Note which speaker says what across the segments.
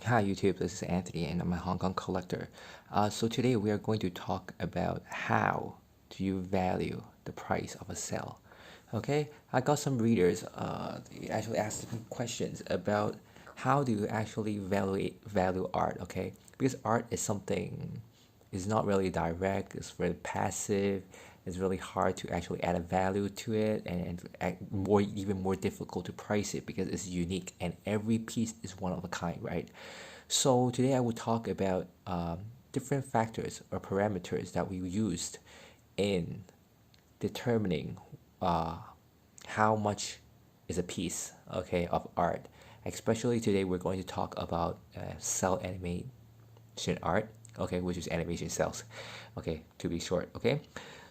Speaker 1: Hi YouTube, this is Anthony and I'm a Hong Kong collector. So today we are going to talk about how do you value the price of a sale. Okay, I got some readers they actually asked me questions about how do you actually value art, okay? Because art is something is not really direct, it's very passive, it's really hard to actually add a value to it and more even more difficult to price it because it's unique and every piece is one of a kind, right? So today I will talk about different factors or parameters that we used in determining uh, how much is a piece, okay, of art. Especially today we're going to talk about cell animation art, okay, which is animation cells, okay, to be short, okay.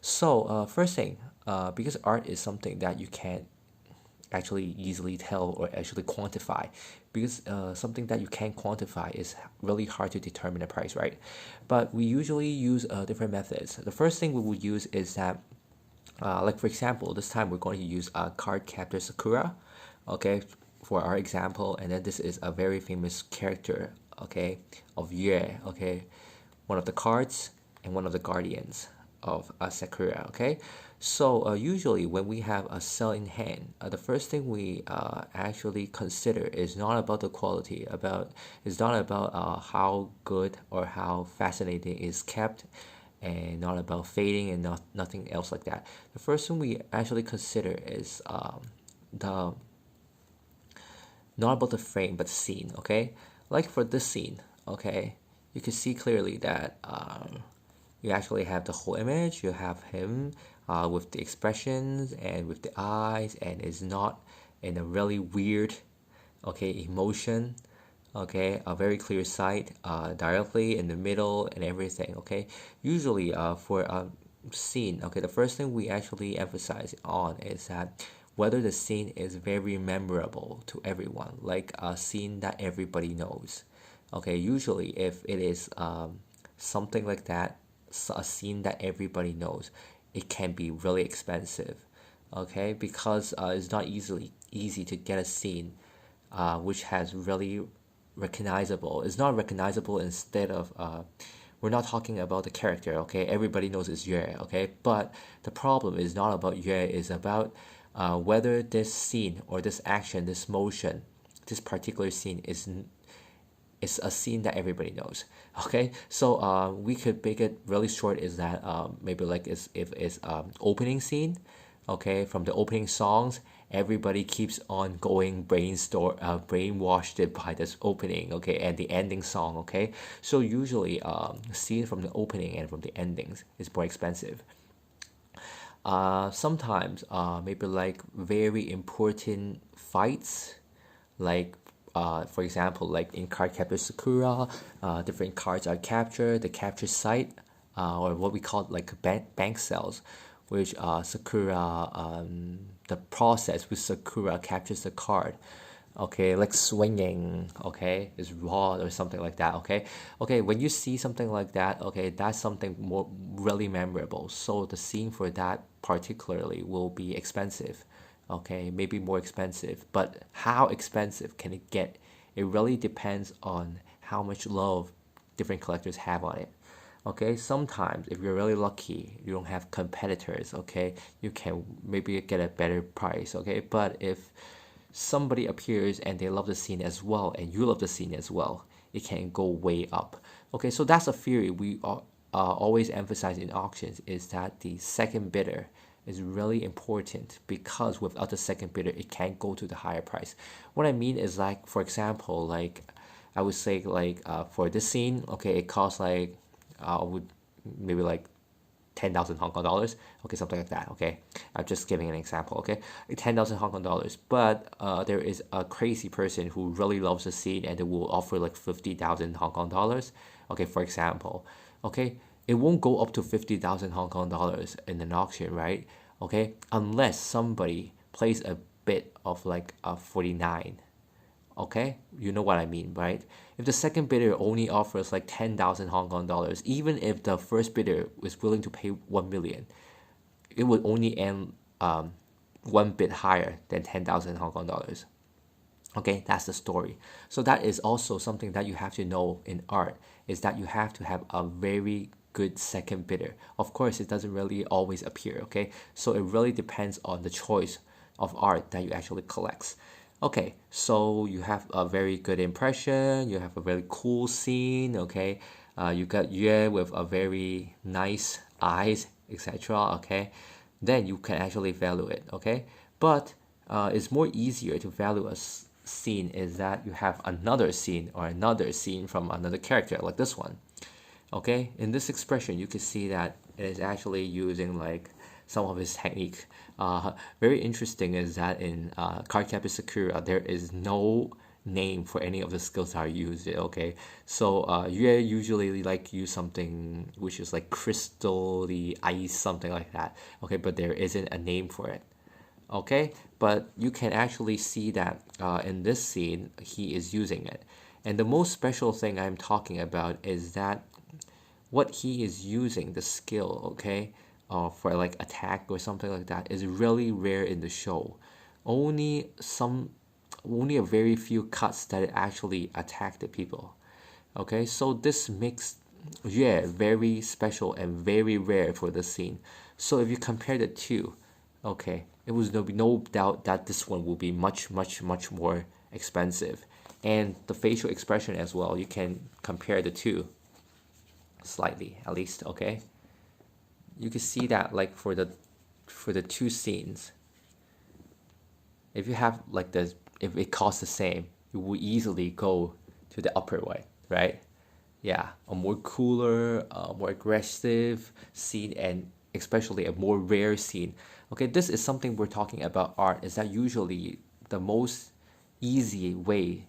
Speaker 1: So first thing, because art is something that you can't actually easily tell or actually quantify, because something that you can't quantify is really hard to determine the price, right? But we usually use different methods. The first thing we would use is that like for example, this time we're going to use CARDCAPTORSAKURA, okay, for our example, and then this is a very famous character, okay, of Yue, okay, one of the cards and one of the guardians of Sakura, okay. So usually when we have a cell in hand, the first thing we actually consider is not about the quality, about it's not about how good or how fascinating is kept, and not about fading and nothing else like that. The first thing we actually consider is the not about the frame but the scene. Okay, like for this scene, okay, you can see clearly that you actually have the whole image. You have him with the expressions and with the eyes, and is not in a really weird, okay, emotion, okay, a very clear sight directly in the middle and everything, okay. Usually for a scene, okay, the first thing we actually emphasize on is that whether the scene is very memorable to everyone, like a scene that everybody knows, okay. Usually if it is something like that, a scene that everybody knows, it can be really expensive, okay, because it's not easy to get a scene which has really recognizable. It's not recognizable instead of we're not talking about the character, okay? Everybody knows it's Yue, okay? But the problem is not about Yue, it's about whether this scene or this action, this motion, this particular scene is a scene that everybody knows. Okay, so we could make it really short. Is that maybe like is if it's opening scene, okay, from the opening songs, everybody keeps on going brainwashed by this opening, okay, and the ending song, okay. So usually, scene from the opening and from the endings is more expensive. Sometimes maybe like very important fights, like for example, like in CARDCAPTOR Sakura, different cards are captured. The capture site, or what we call like bank cells, which Sakura, the process with Sakura captures the card. Okay, like swinging, okay, is raw or something like that, okay. Okay, when you see something like that, okay, that's something more really memorable. So the scene for that particularly will be expensive, okay, maybe more expensive. But how expensive can it get? It really depends on how much love different collectors have on it. Okay, sometimes if you're really lucky, you don't have competitors, okay, you can maybe get a better price, okay. But if somebody appears and they love the scene as well and you love the scene as well, it can go way up. Okay, so that's a theory we always emphasize in auctions, is that the second bidder is really important, because without the second bidder it can't go to the higher price. What I mean is, like for example, like I would say like for this scene, okay, it costs like would maybe like 10,000 Hong Kong dollars, okay, something like that, okay. I'm just giving an example, okay, 10,000 Hong Kong dollars. But there is a crazy person who really loves the scene and they will offer like 50,000 Hong Kong dollars, okay, for example, okay. It won't go up to 50,000 Hong Kong dollars in an auction, right? Okay, unless somebody plays a bid of like 49. Okay, you know what I mean, right? If the second bidder only offers like 10,000 Hong Kong dollars, even if the first bidder is willing to pay 1 million, it would only end one bit higher than 10,000 Hong Kong dollars. Okay, that's the story. So that is also something that you have to know in art, is that you have to have a very good second bidder. Of course, it doesn't really always appear, okay? So it really depends on the choice of art that you actually collect. Okay, so you have a very good impression, you have a very cool scene, okay? You got Yue with a very nice eyes, etc., okay? Then you can actually value it, okay? But it's more easier to value a scene is that you have another scene or another scene from another character like this one. Okay, in this expression you can see that it is actually using like some of his technique. Very interesting is that in CARDCAPTORSAKURA there is no name for any of the skills that are used. Okay, so you usually like use something which is like crystal, the ice, something like that. Okay, but there isn't a name for it. Okay, but you can actually see that in this scene he is using it, and the most special thing I'm talking about is that what he is using the skill, okay, for like attack or something like that is really rare in the show. Only some, only a very few cuts that actually attack the people. Okay, so this makes, yeah, very special and very rare for the scene. So if you compare the two, okay, it was no doubt that this one will be much more expensive, and the facial expression as well. You can compare the two slightly at least. Okay, you can see that like for the two scenes, if you have like the, if it costs the same, you will easily go to the upper way, right? Yeah, a more cooler, more aggressive scene, and especially a more rare scene. Okay, this is something we're talking about art, is that usually the most easy way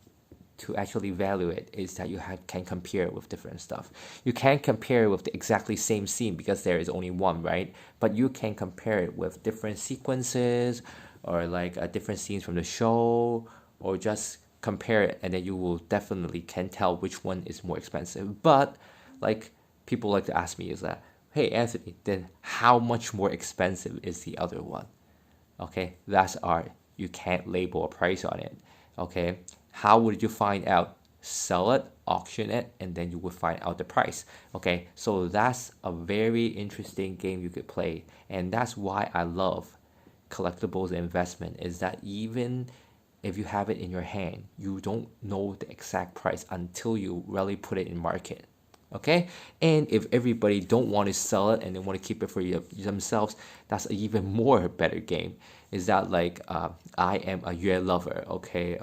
Speaker 1: to actually value it is that you can compare with different stuff. You can't compare with the exactly same scene because there is only one, right? But you can compare it with different sequences or like different scenes from the show, or just compare it, and then you will definitely can tell which one is more expensive. But like people like to ask me is that, hey Anthony, then how much more expensive is the other one? Okay, that's art. You can't label a price on it. Okay, how would you find out? Sell it, auction it, and then you will find out the price. Okay, so that's a very interesting game you could play, and that's why I love collectibles investment, is that even if you have it in your hand, you don't know the exact price until you really put it in market. Okay, and if everybody don't want to sell it and they want to keep it for themselves, that's an even more better game. Is that like I am a Yue lover. Okay,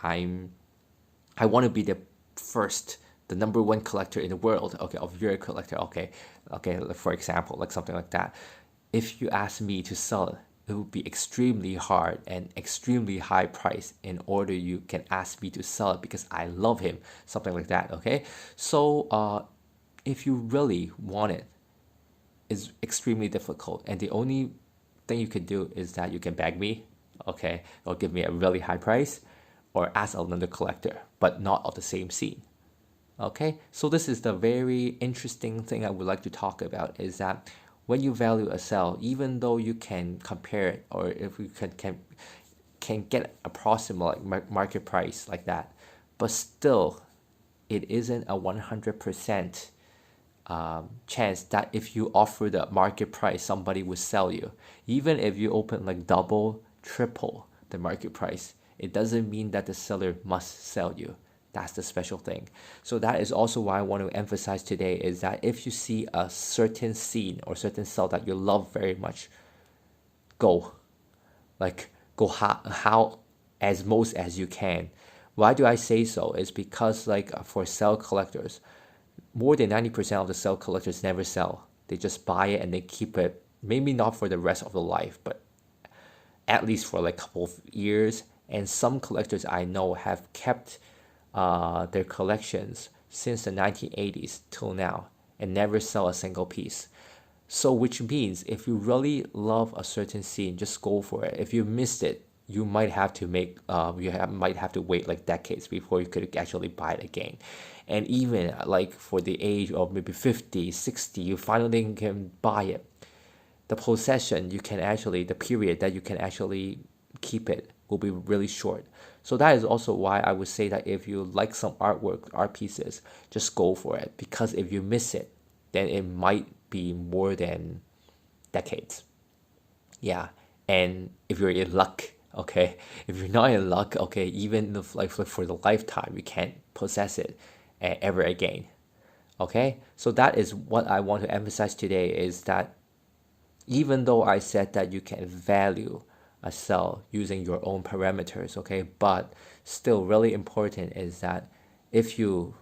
Speaker 1: I want to be the first, the number one collector in the world. Okay, of Yue collector. Okay, for example, like something like that. If you ask me to sell it, it would be extremely hard and extremely high price in order you can ask me to sell it because I love him, something like that. Okay, so if you really want it, it's extremely difficult, and the only thing you can do is that you can beg me, okay, or give me a really high price, or ask another collector, but not of the same scene. Okay, so this is the very interesting thing I would like to talk about, is that when you value a cell, even though you can compare it, or if you can get approximate like market price like that, but still it isn't a 100% chance that if you offer the market price, somebody will sell you. Even if you open like double, triple the market price, it doesn't mean that the seller must sell you. That's the special thing. So that is also why I want to emphasize today, is that if you see a certain scene or certain cell that you love very much, go. Like go how as most as you can. Why do I say so? Is because like for cell collectors, more than 90% of the cell collectors never sell. They just buy it and they keep it, maybe not for the rest of the life, but at least for like a couple of years. And some collectors I know have kept their collections since the 1980s till now and never sell a single piece. So which means if you really love a certain scene, just go for it. If you missed it, you might have to might have to wait like decades before you could actually buy it again. And even like for the age of maybe 50, 60, you finally can buy it. The possession you can actually, the period that you can actually keep it will be really short. So that is also why I would say that if you like some artwork, art pieces, just go for it, because if you miss it, then it might be more than decades. Yeah, and if you're in luck, okay, if you're not in luck, okay, even if like for the lifetime, you can't possess it ever again. Okay, so that is what I want to emphasize today, is that even though I said that you can value a cell using your own parameters, okay, but still really important is that if you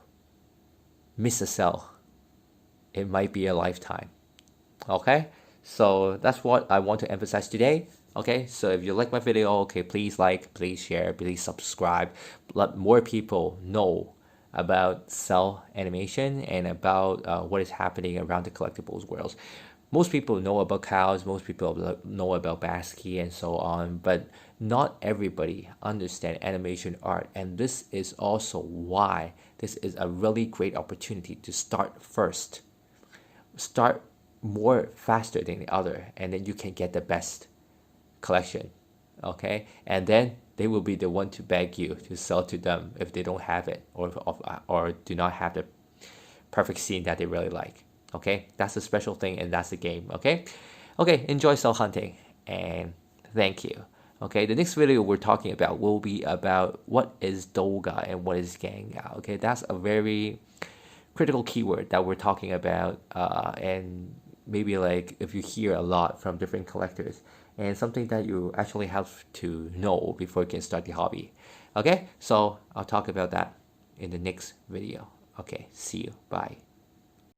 Speaker 1: miss a cell, it might be a lifetime. Okay, so that's what I want to emphasize today. Okay, so if you like my video, okay, please like, please share, please subscribe. Let more people know about cell animation and about what is happening around the collectibles world. Most people know about cows, most people know about Basquiat and so on, but not everybody understand animation art, and this is also why this is a really great opportunity to start first. Start more faster than the other, and then you can get the best collection. Okay, and then they will be the one to beg you to sell to them if they don't have it, or do not have the perfect scene that they really like. Okay, that's a special thing, and that's the game. Okay, enjoy cell hunting, and thank you. Okay, the next video we're talking about will be about what is Doga and what is Ganga. Okay, that's a very critical keyword that we're talking about, and maybe like if you hear a lot from different collectors, and something that you actually have to know before you can start the hobby. Okay, so I'll talk about that in the next video. Okay, see you. Bye.